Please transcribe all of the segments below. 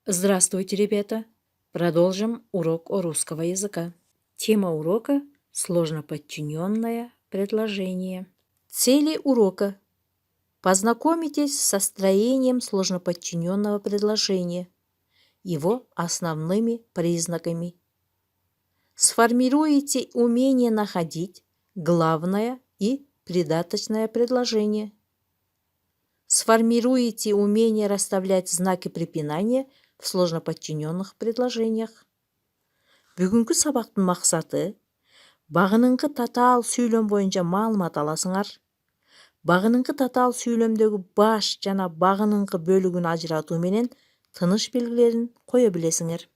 Здравствуйте, ребята! Продолжим урок русского языка. Тема урока – сложноподчиненное предложение. Цели урока – познакомитесь со строением сложноподчиненного предложения, его основными признаками. Сформируйте умение находить главное и придаточное предложение. Сформируйте умение расставлять знаки препинания в сложноподчиненных предложениях. Бүгінгі сабақтың мақсаты бағыныңқы татаал сөйлем бойынша маалымат аласыңар. Бағыныңқы татаал сөйлемдегі баш жана бағыныңқы бөлігін ажыратуу менен тыныш белгилерин кое билесиңер.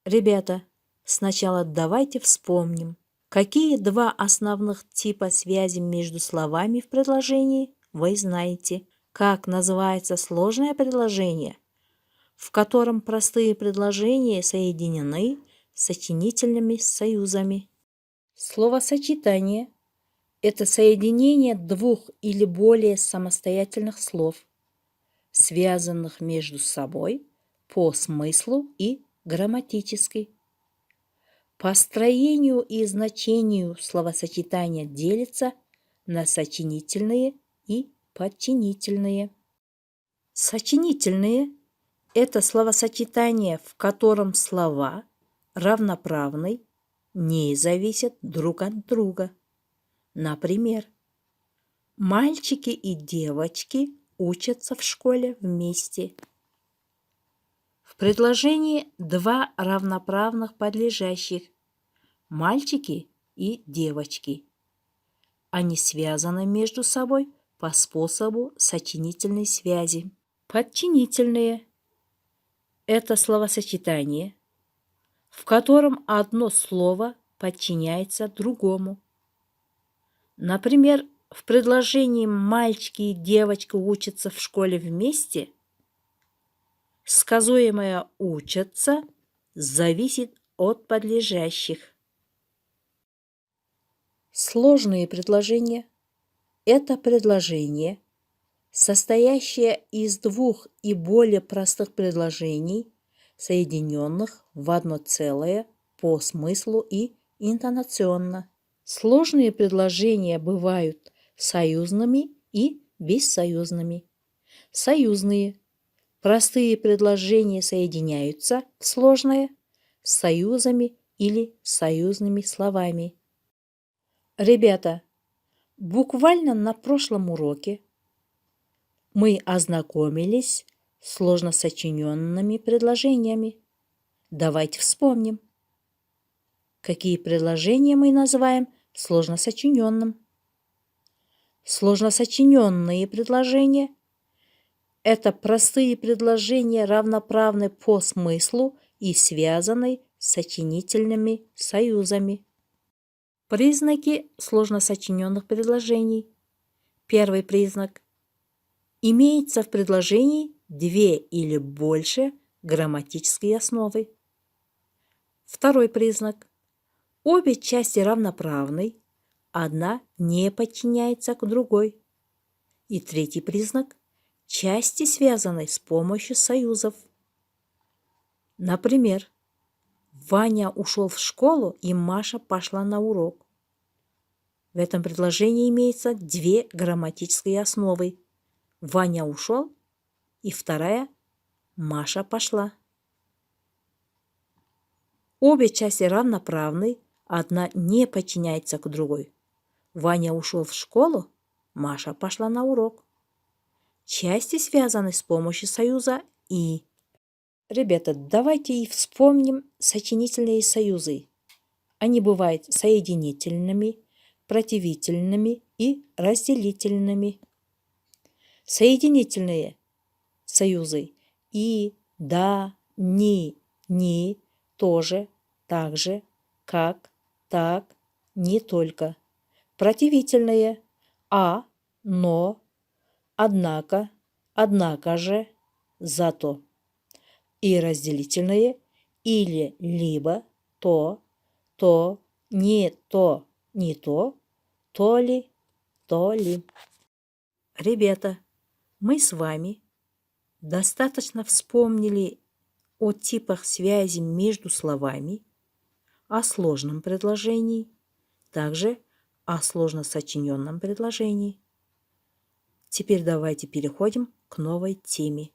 Ребята, сначала давайте вспомним, какие два основных типа связи между словами в предложении вы знаете. Как называется сложное предложение, в котором простые предложения соединены сочинительными союзами. Словосочетание – это соединение двух или более самостоятельных слов, связанных между собой по смыслу и грамматически. По строению и значению словосочетания делится на сочинительные и подчинительные. Сочинительные – это словосочетание, в котором слова равноправны, не зависят друг от друга. Например, мальчики и девочки учатся в школе вместе. В предложении два равноправных подлежащих – мальчики и девочки. Они связаны между собой по способу сочинительной связи. Подчинительные – это словосочетание, в котором одно слово подчиняется другому. Например, в предложении «мальчики и девочка учатся в школе вместе» сказуемое «учатся» зависит от подлежащих. Сложные предложения – это предложение, состоящее из двух и более простых предложений, соединенных в одно целое по смыслу и интонационно. Сложные предложения бывают союзными и бессоюзными. Союзные – простые предложения соединяются в сложное с союзами или союзными словами. Ребята, буквально на прошлом уроке мы ознакомились с сложно сочиненными предложениями. Давайте вспомним, какие предложения мы называем сложно сочиненным. Сложно сочиненные предложения – это простые предложения, равноправные по смыслу и связанные с сочинительными союзами. Признаки сложно сочиненных предложений. Первый признак – имеется в предложении две или больше грамматические основы. Второй признак – обе части равноправны, одна не подчиняется к другой. И третий признак – части связаны с помощью союзов. Например, Ваня ушел в школу, и Маша пошла на урок. В этом предложении имеется две грамматические основы. Ваня ушел, и вторая – Маша пошла. Обе части равноправны, одна не подчиняется к другой. Ваня ушел в школу, Маша пошла на урок. Части связаны с помощью союза «и». Ребята, давайте и вспомним сочинительные союзы. Они бывают соединительными, противительными и разделительными. Соединительные союзы «и», «да», «ни», «ни», «тоже», «также», «как», «так», «не только». Противительные «а», «но», «однако», «однако же», «зато». И разделительные или, либо, то, не то, не то, то ли, то ли. Ребята, мы с вами достаточно вспомнили о типах связи между словами, о сложном предложении, также о сложно сочиненном предложении. Теперь давайте переходим к новой теме.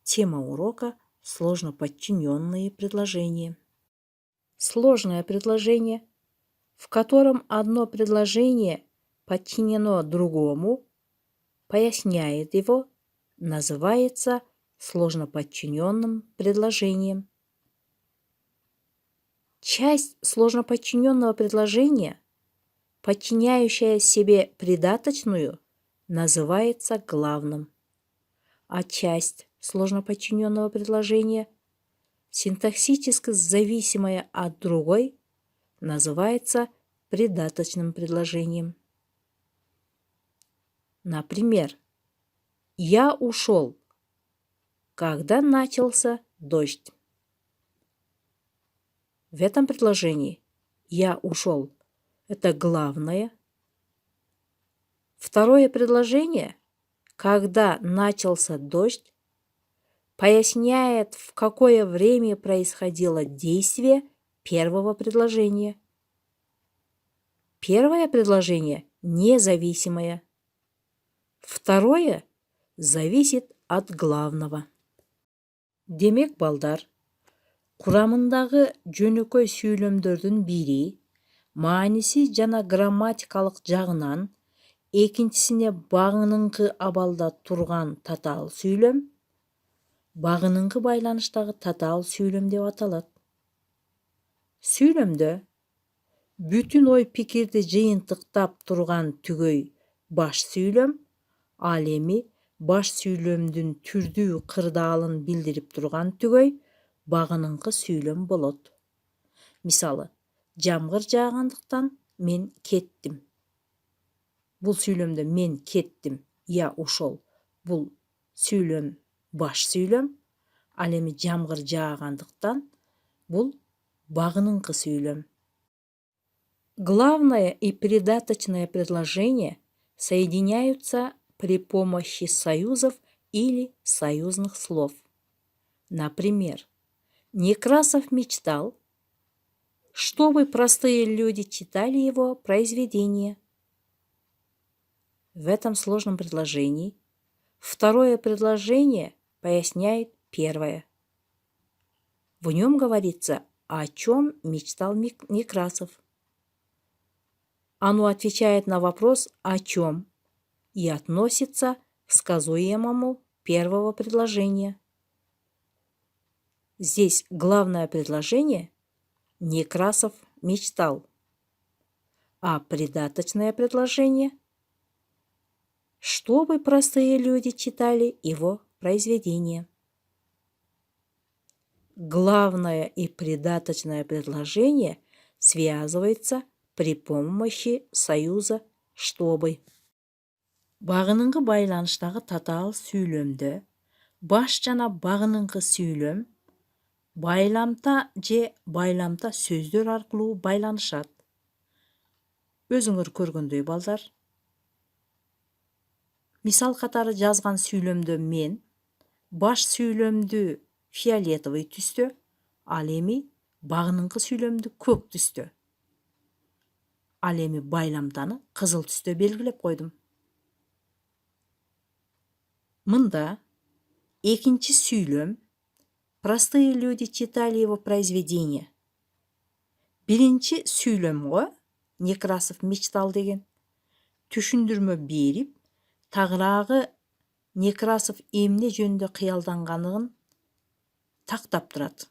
Тема урока – сложно подчиненные предложения. Сложное предложение, в котором одно предложение подчинено другому, поясняет его, называется сложноподчиненным предложением. Часть сложноподчиненного предложения, подчиняющая себе придаточную, называется главным, а часть сложноподчиненного предложения, синтаксически зависимая от другой, называется придаточным предложением. Например, «Я ушел, когда начался дождь». В этом предложении «я ушел» – это главное. Второе предложение, когда начался дождь, поясняет, в какое время происходило действие первого предложения. Первое предложение независимое. Второе зависит от главного. Демек, балдар, құрамындағы жөнөкөй сөйлемдердің бири, мааниси жана грамматикалык жагынан экинчисине багыныңкы абалда турган татаал сүйлөм, багыныңкы байланыштагы татаал сүйлөм деп аталат. Сүйлөмдө бүтүн ой пикирди жыйынтыктап турган түгөй баш сүйлөм, ал эми баш сүйлөмдүн түрдүү кырдаалын билдирип турган түгөй багыныңкы сүйлөм болот. Мисалы, жамгыр жаагандыктан мен кеттим. Бул сүйлөмдө мен кеттим, я ушел. Бул сүйлөм баш сүйлөм, ал эми жамгыр жаагандыктан бул багыныңкы сүйлөм. Главное и придаточное предложения соединяются при помощи союзов или союзных слов. Например, Некрасов мечтал, чтобы простые люди читали его произведения. В этом сложном предложении второе предложение поясняет первое. В нем говорится, о чем мечтал Некрасов. Оно отвечает на вопрос «о чем» и относится к сказуемому первого предложения. Здесь главное предложение «Некрасов мечтал», а придаточное предложение «чтобы простые люди читали его произведения». Главное и придаточное предложение связывается при помощи союза «чтобы». Багыныңкы байланыштагы татаал сүйлөмдө баш жана багыныңкы сүйлөм байламта же байламта сөздөр аркылуу байланышат. Өзүңөр көргөндөй, балдар. Мисал катары жазган сүйлөмдө мен баш сүйлөмдү фиолетовый түстө, ал эми багыныңкы сүйлөмдү көк түстө. Ал эми байламтаны кызыл түстө белгилеп койдум. Мында экинчи сүйлөм простые люди читали его произведения. Биринчи сүйлөмгө Некрасов мечтал деген түшүндүрмө берип, тагыраагы Некрасов эмне жөнүндө кыялданганын тактап турат.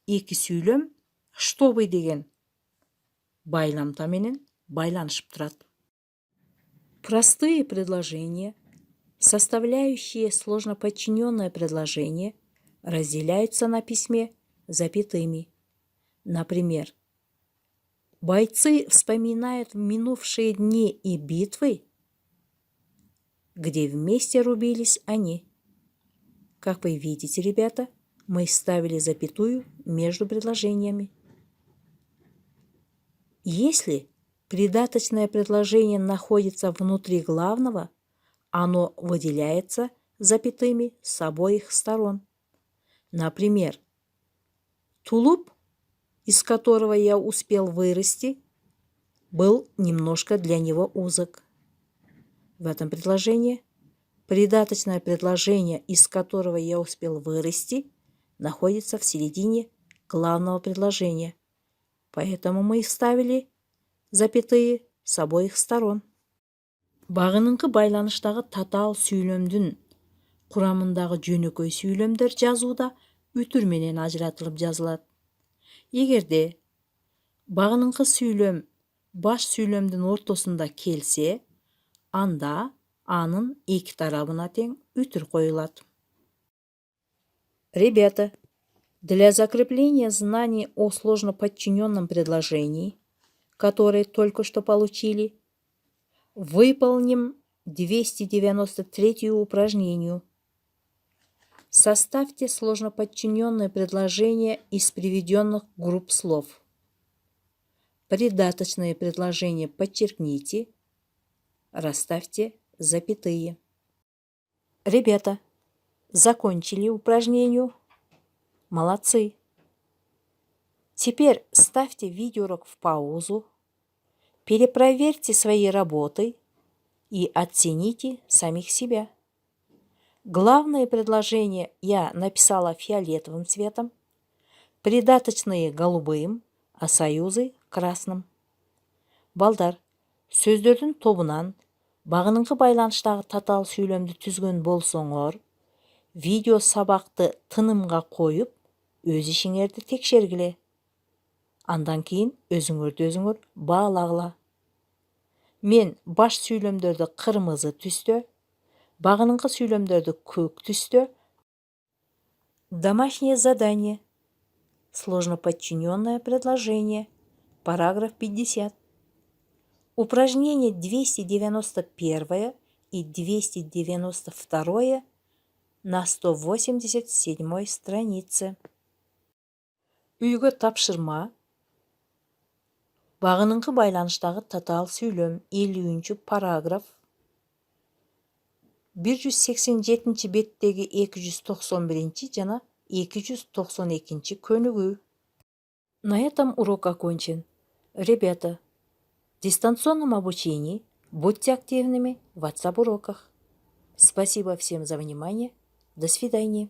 Эки сүйлөм «чтобы» деген байламта менен байланышып турат. Простые предложения, составляющие сложноподчиненное предложение, разделяются на письме запятыми. Например, бойцы вспоминают минувшие дни и битвы, где вместе рубились они. Как вы видите, ребята, мы ставили запятую между предложениями. Если придаточное предложение находится внутри главного, оно выделяется запятыми с обоих сторон. Например, тулуп, из которого я успел вырасти, был немножко для него узок. В этом предложении придаточное предложение, из которого я успел вырасти, находится в середине главного предложения. Поэтому мы вставили запятые с обоих сторон. Бағыныңқы байланыштағы татаал сүйлөмдүн курамындагы жөнөкөй сүйлөмдөр жазууда үтүр менен ажыратылып жазылат. Эгерде багыныңкы сүйлөм баш сүйлөмдүн ортосунда келсе, анда анын эки тарабына тең үтүр коюлат. Ребята, для закрепления знаний о сложно подчиненном предложении, которые только что получили, выполним 293-ю упражнение. Составьте сложноподчиненное предложение из приведенных групп слов. Придаточные предложения подчеркните, расставьте запятые. Ребята, закончили упражнение? Молодцы! Теперь ставьте видеоурок в паузу, перепроверьте свои работы и оцените самих себя. Главные предложения я написала фиолетовым цветом, придаточные голубым, а союзы красным. Балдар, сөздөрдүн тобунан багыныңкы байланыштагы татаал сүйлөмдү түзгөн болсоңор, видео сабакты тынымга коюп, өз ишиңерди текшергиле. Андан кийин өзүңөр баалагыла. Мен баш сүйлөмдөрдү кырмызы түстө, багыныңкы сүйлөмдөрдү көк түстө. Домашнее задание. Сложноподчиненное предложение. Параграф 50. Упражнение 291 и 292 на 187 странице. Үйгө тапшырма. Багыныңкы байланыштагы татаал сүйлөм 50-чү параграф. 187 беттеги 291 жана 292 көнүгүү. На этом урок окончен. Ребята, в дистанционном обучении будьте активными в WhatsApp уроках. Спасибо всем за внимание. До свидания.